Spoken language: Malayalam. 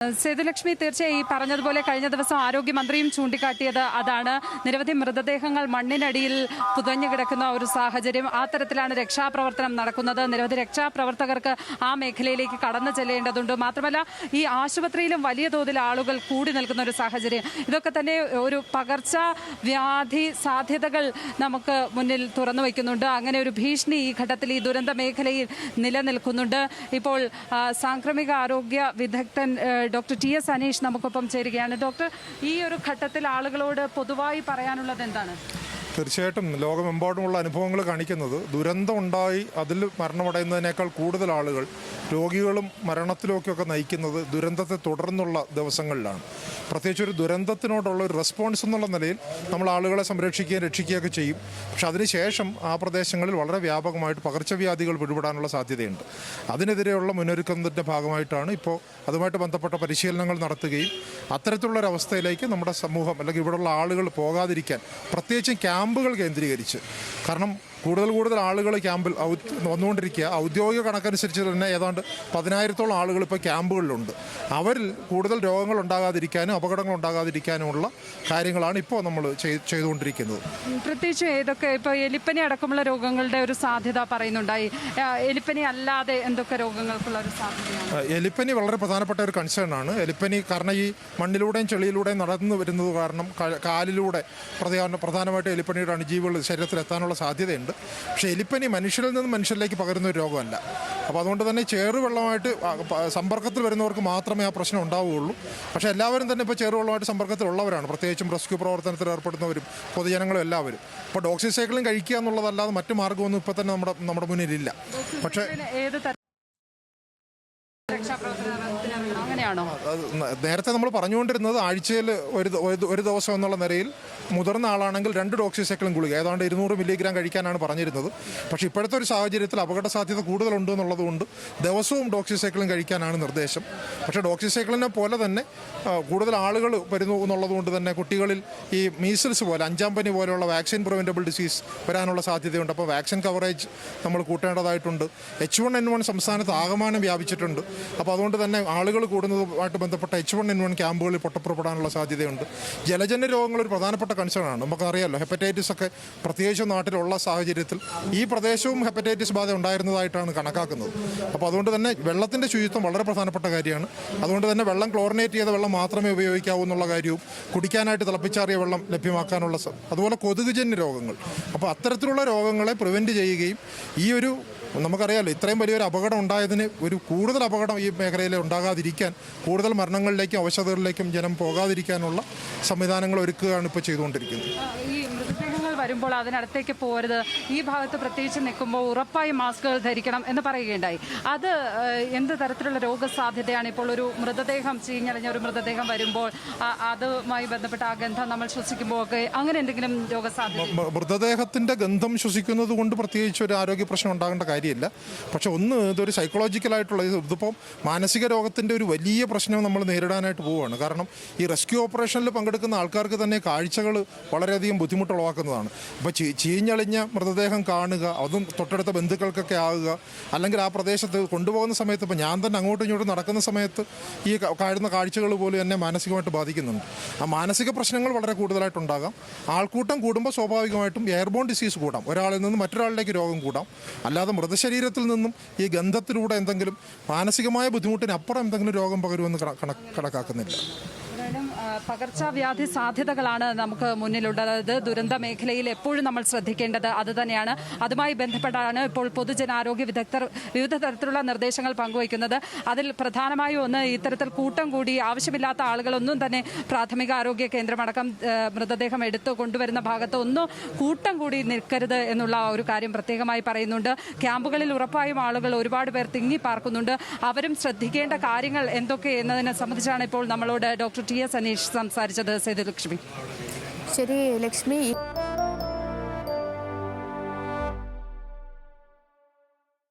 സേതുലക്ഷ്മി, തീർച്ചയായും ഈ പറഞ്ഞതുപോലെ കഴിഞ്ഞ ദിവസം ആരോഗ്യമന്ത്രിയും ചൂണ്ടിക്കാട്ടിയത് അതാണ്. നിരവധി മൃതദേഹങ്ങൾ മണ്ണിനടിയിൽ പുതഞ്ഞു കിടക്കുന്ന ഒരു സാഹചര്യം. ആ തരത്തിലാണ് രക്ഷാപ്രവർത്തനം നടക്കുന്നത്. നിരവധി രക്ഷാപ്രവർത്തകർക്ക് ആ മേഖലയിലേക്ക് കടന്നു ചെല്ലേണ്ടതുണ്ട്. മാത്രമല്ല, ഈ ആശുപത്രിയിലും വലിയ തോതിൽ ആളുകൾ കൂടി നിൽക്കുന്ന ഒരു സാഹചര്യം. ഇതൊക്കെ തന്നെ ഒരു പകർച്ചവ്യാധി സാധ്യതകൾ നമുക്ക് മുന്നിൽ തുറന്നു വയ്ക്കുന്നുണ്ട്. അങ്ങനെ ഒരു ഭീഷണി ഈ ഘട്ടത്തിൽ ഈ ദുരന്ത മേഖലയിൽ നിലനിൽക്കുന്നുണ്ട്. ഇപ്പോൾ സാംക്രമിക ആരോഗ്യ വിദഗ്ധൻ ഡോക്ടർ ടി.എസ്. അനീഷ് നമുക്കൊപ്പം ചേരുകയാണ്. ഡോക്ടർ, ഈ ഒരു ഘട്ടത്തിൽ ആളുകളോട് പൊതുവായി പറയാനുള്ളത് എന്താണ്? തീർച്ചയായിട്ടും ലോകമെമ്പാടുമുള്ള അനുഭവങ്ങൾ കാണിക്കുന്നത് ദുരന്തം ഉണ്ടായി അതിൽ മരണമടയുന്നതിനേക്കാൾ കൂടുതൽ ആളുകൾ രോഗികളും മരണത്തിലേക്കൊക്കെ നയിക്കുന്നത് ദുരന്തത്തെ തുടർന്നുള്ള ദിവസങ്ങളിലാണ്. പ്രത്യേകിച്ച് ഒരു ദുരന്തത്തിനോടുള്ള ഒരു റെസ്പോൺസ് എന്നുള്ള നിലയിൽ നമ്മൾ ആളുകളെ സംരക്ഷിക്കുകയും രക്ഷിക്കുകയൊക്കെ ചെയ്യും. പക്ഷെ അതിനുശേഷം ആ പ്രദേശങ്ങളിൽ വളരെ വ്യാപകമായിട്ട് പകർച്ചവ്യാധികൾ പിടിപെടാനുള്ള സാധ്യതയുണ്ട്. അതിനെതിരെയുള്ള മുന്നൊരുക്കത്തിൻ്റെ ഭാഗമായിട്ടാണ് ഇപ്പോൾ അതുമായിട്ട് ബന്ധപ്പെട്ട പരിശീലനങ്ങൾ നടത്തുകയും അത്തരത്തിലുള്ളൊരവസ്ഥയിലേക്ക് നമ്മുടെ സമൂഹം അല്ലെങ്കിൽ ഇവിടെയുള്ള ആളുകൾ പോകാതിരിക്കാൻ പ്രത്യേകിച്ചും ക്യാമ്പുകൾ കേന്ദ്രീകരിച്ച്, കാരണം കൂടുതൽ ആളുകൾ ക്യാമ്പിൽ വന്നുകൊണ്ടിരിക്കുക. ഔദ്യോഗിക കണക്കനുസരിച്ച് തന്നെ ഏതാണ്ട് 10,000-ഓളം ആളുകൾ ഇപ്പോൾ ക്യാമ്പുകളിലുണ്ട്. അവരിൽ കൂടുതൽ രോഗങ്ങൾ ഉണ്ടാകാതിരിക്കാനും അപകടങ്ങൾ ഉണ്ടാകാതിരിക്കാനുമുള്ള കാര്യങ്ങളാണ് ഇപ്പോൾ നമ്മൾ ചെയ്തുകൊണ്ടിരിക്കുന്നത്. പ്രത്യേകിച്ച് ഏതൊക്കെ ഇപ്പോൾ എലിപ്പനി അടക്കമുള്ള രോഗങ്ങളുടെ ഒരു സാധ്യത പറയുന്നുണ്ടായി. എലിപ്പനി അല്ലാതെ എന്തൊക്കെ രോഗങ്ങൾക്കുള്ള ഒരു സാധ്യതയാണ്? എലിപ്പനി വളരെ പ്രധാനപ്പെട്ട ഒരു കൺസേൺ ആണ്. എലിപ്പനി കാരണം ഈ മണ്ണിലൂടെയും ചെളിയിലൂടെയും നടന്നു വരുന്നത് കാരണം കാലിലൂടെ പ്രധാനമായിട്ട് എലിപ്പനിയുടെ അണുജീവികൾ ശരീരത്തിലെത്താനുള്ള സാധ്യതയുണ്ട്. പക്ഷേ എലിപ്പനി മനുഷ്യരിൽ നിന്ന് മനുഷ്യരിലേക്ക് പകരുന്ന ഒരു രോഗമല്ല. അപ്പോൾ അതുകൊണ്ട് തന്നെ ചേറുവെള്ളമായിട്ട് സമ്പർക്കത്തിൽ വരുന്നവർക്ക് മാത്രമേ ആ പ്രശ്നം ഉണ്ടാവുകയുള്ളൂ. പക്ഷേ എല്ലാവരും തന്നെ ഇപ്പോൾ ചേറുവെള്ളമായിട്ട് സമ്പർക്കത്തിലുള്ളവരാണ്, പ്രത്യേകിച്ചും റെസ്ക്യൂ പ്രവർത്തനത്തിൽ ഏർപ്പെടുന്നവരും പൊതുജനങ്ങളും എല്ലാവരും. ഇപ്പോൾ ഡോക്സിസൈക്ലിൻ കഴിക്കുക എന്നുള്ളതല്ലാതെ മറ്റു മാർഗ്ഗമൊന്നും ഇപ്പോൾ തന്നെ നമ്മുടെ മുന്നിലില്ല. പക്ഷേ നേരത്തെ നമ്മൾ പറഞ്ഞുകൊണ്ടിരുന്നത് ആഴ്ചയിൽ ഒരു ദിവസം എന്നുള്ള നിലയിൽ മുതിർന്ന ആളാണെങ്കിൽ 2 ഡോക്സിസൈക്ലിൻ ഗുളിക ഏതാണ്ട് 200 മില്ലിഗ്രാം കഴിക്കാനാണ് പറഞ്ഞിരുന്നത്. പക്ഷേ ഇപ്പോഴത്തെ ഒരു സാഹചര്യത്തിൽ അപകട സാധ്യത കൂടുതലുണ്ട് എന്നുള്ളതുകൊണ്ട് ദിവസവും ഡോക്സിസൈക്ലിൻ കഴിക്കാനാണ് നിർദ്ദേശം. പക്ഷേ ഡോക്സിസൈക്ലിനെ പോലെ തന്നെ കൂടുതൽ ആളുകൾ വരുന്നു എന്നുള്ളതുകൊണ്ട് തന്നെ കുട്ടികളിൽ ഈ മീസിൽസ് പോലെ 5-ാം പനി പോലെയുള്ള വാക്സിൻ പ്രിവെൻറ്റബിൾ ഡിസീസ് വരാനുള്ള സാധ്യതയുണ്ട്. അപ്പോൾ വാക്സിൻ കവറേജ് നമ്മൾ കൂട്ടേണ്ടതായിട്ടുണ്ട്. H1N1 സംസ്ഥാനത്ത് ആകമാനം വ്യാപിച്ചിട്ടുണ്ട്. അപ്പോൾ അതുകൊണ്ട് തന്നെ ആളുകൾ കൂടുന്നതുമായിട്ട് ബന്ധപ്പെട്ട H1N1 ക്യാമ്പുകളിൽ പൊട്ടപ്പുറപ്പെടാനുള്ള സാധ്യതയുണ്ട്. ജലജന്യ രോഗങ്ങൾ ഒരു പ്രധാനപ്പെട്ട കൺസേണാണ്. നമുക്കറിയാമല്ലോ, ഹെപ്പറ്റൈറ്റിസ് ഒക്കെ പ്രത്യേകിച്ച് നാട്ടിലുള്ള സാഹചര്യത്തിൽ ഈ പ്രദേശവും ഹെപ്പറ്റൈറ്റിസ് ബാധ ഉണ്ടായിരുന്നതായിട്ടാണ് കണക്കാക്കുന്നത്. അപ്പോൾ അതുകൊണ്ട് തന്നെ വെള്ളത്തിൻ്റെ ശുചിത്വം വളരെ പ്രധാനപ്പെട്ട കാര്യമാണ്. അതുകൊണ്ട് തന്നെ വെള്ളം ക്ലോറിനേറ്റ് ചെയ്ത വെള്ളം മാത്രമേ ഉപയോഗിക്കാവൂ എന്നുള്ള കാര്യവും, കുടിക്കാനായിട്ട് തിളപ്പിച്ചാറിയ വെള്ളം ലഭ്യമാക്കാനുള്ള, അതുപോലെ കൊതുകുജന്യ രോഗങ്ങൾ. അപ്പോൾ അത്തരത്തിലുള്ള രോഗങ്ങളെ പ്രിവെൻറ്റ് ചെയ്യുകയും ഈ ഒരു നമുക്കറിയാമല്ലോ ഇത്രയും വലിയൊരു അപകടം ഉണ്ടായതിന് ഒരു കൂടുതൽ അപകടം ഈ മേഖലയിൽ ഉണ്ടാകാതിരിക്കാൻ, കൂടുതൽ മരണങ്ങളിലേക്കും അവശതകളിലേക്കും ജനം പോകാതിരിക്കാനുള്ള സംവിധാനങ്ങൾ ഒരുക്കുകയാണ് ഇപ്പോൾ ചെയ്തുകൊണ്ടിരിക്കുന്നത്. ഈ മൃതദേഹങ്ങൾ വരുമ്പോൾ അതിനടുത്തേക്ക് പോകരുത്, ഈ ഭാഗത്ത് പ്രത്യേകിച്ച് നിൽക്കുമ്പോൾ ഉറപ്പായും മാസ്കുകൾ ധരിക്കണം എന്ന് പറയുകയുണ്ടായി. അത് എന്ത് തരത്തിലുള്ള രോഗസാധ്യതയാണ്? ഇപ്പോൾ ഒരു മൃതദേഹം, ചീഞ്ഞളിഞ്ഞ ഒരു മൃതദേഹം വരുമ്പോൾ അതുമായി ബന്ധപ്പെട്ട ആ ഗന്ധം നമ്മൾ ശ്വസിക്കുമ്പോൾ ഒക്കെ അങ്ങനെ എന്തെങ്കിലും രോഗസാധ്യത? മൃതദേഹത്തിൻ്റെ ഗന്ധം ശ്വസിക്കുന്നത് കൊണ്ട് പ്രത്യേകിച്ച് ഒരു ആരോഗ്യ പ്രശ്നം ഉണ്ടാകേണ്ട കാര്യമില്ല. പക്ഷെ ഇതൊരു സൈക്കോളജിക്കലായിട്ടുള്ള, ഇതിപ്പോൾ മാനസിക രോഗത്തിൻ്റെ ഒരു വലിയ പ്രശ്നം നമ്മൾ നേരിടാനായിട്ട് പോവുകയാണ്. കാരണം ഈ റെസ്ക്യൂ ഓപ്പറേഷനിൽ പങ്കെടുക്കുന്ന ആൾക്കാർക്ക് തന്നെ കാഴ്ചകൾ വളരെയധികം ബുദ്ധിമുട്ടുളവാക്കുന്നതാണ്. ഇപ്പോൾ ചീഞ്ഞളിഞ്ഞ മൃതദേഹം കാണുക, അതും തൊട്ടടുത്ത ബന്ധുക്കൾക്കൊക്കെ ആകുക, അല്ലെങ്കിൽ ആ പ്രദേശത്ത് കൊണ്ടുപോകുന്ന സമയത്ത് ഇപ്പോൾ ഞാൻ തന്നെ അങ്ങോട്ടും ഇങ്ങോട്ടും നടക്കുന്ന സമയത്ത് ഈ കാണുന്ന കാഴ്ചകൾ പോലും എന്നെ മാനസികമായിട്ട് ബാധിക്കുന്നുണ്ട്. ആ മാനസിക പ്രശ്നങ്ങൾ വളരെ കൂടുതലായിട്ടുണ്ടാകാം. ആൾക്കൂട്ടം കൂടുമ്പോൾ സ്വാഭാവികമായിട്ടും എയർബോൺ ഡിസീസ് കൂടാം, ഒരാളിൽ നിന്ന് മറ്റൊരാളിലേക്ക് രോഗം കൂടാം. അല്ലാതെ മൃതശരീരത്തിൽ നിന്നും ഈ ഗന്ധത്തിലൂടെ എന്തെങ്കിലും മാനസികമായ ബുദ്ധിമുട്ടിനപ്പുറം എന്തെങ്കിലും രോഗം പകരുമെന്ന് കണക്കാക്കുന്നില്ല. പകർച്ചവ്യാധി സാധ്യതകളാണ് നമുക്ക് മുന്നിലുള്ളത്. ദുരന്ത മേഖലയിൽ എപ്പോഴും നമ്മൾ ശ്രദ്ധിക്കേണ്ടത് അത് തന്നെയാണ്. അതുമായി ബന്ധപ്പെട്ടാണ് ഇപ്പോൾ പൊതുജനാരോഗ്യ വിദഗ്ധർ വിവിധ തരത്തിലുള്ള നിർദ്ദേശങ്ങൾ പങ്കുവയ്ക്കുന്നത്. അതിൽ പ്രധാനമായും ഒന്ന്, ഇത്തരത്തിൽ കൂട്ടം കൂടി ആവശ്യമില്ലാത്ത ആളുകളൊന്നും തന്നെ പ്രാഥമിക ആരോഗ്യ കേന്ദ്രമടക്കം മൃതദേഹം എടുത്തു കൊണ്ടുവരുന്ന ഭാഗത്ത് ഒന്നും കൂട്ടം കൂടി നിൽക്കരുത് എന്നുള്ള ഒരു കാര്യം പ്രത്യേകമായി പറയുന്നുണ്ട്. ക്യാമ്പുകളിൽ ഉറപ്പായും ആളുകൾ ഒരുപാട് പേർ തിങ്ങി പാർക്കുന്നുണ്ട്. അവരും ശ്രദ്ധിക്കേണ്ട കാര്യങ്ങൾ എന്തൊക്കെ എന്നതിനെ സംബന്ധിച്ചാണ് ഇപ്പോൾ നമ്മളോട് ഡോക്ടർ ടി.എസ്. അനീഷ് സംസാരിച്ചത്. സേതുലക്ഷ്മി. ശരി ലക്ഷ്മി.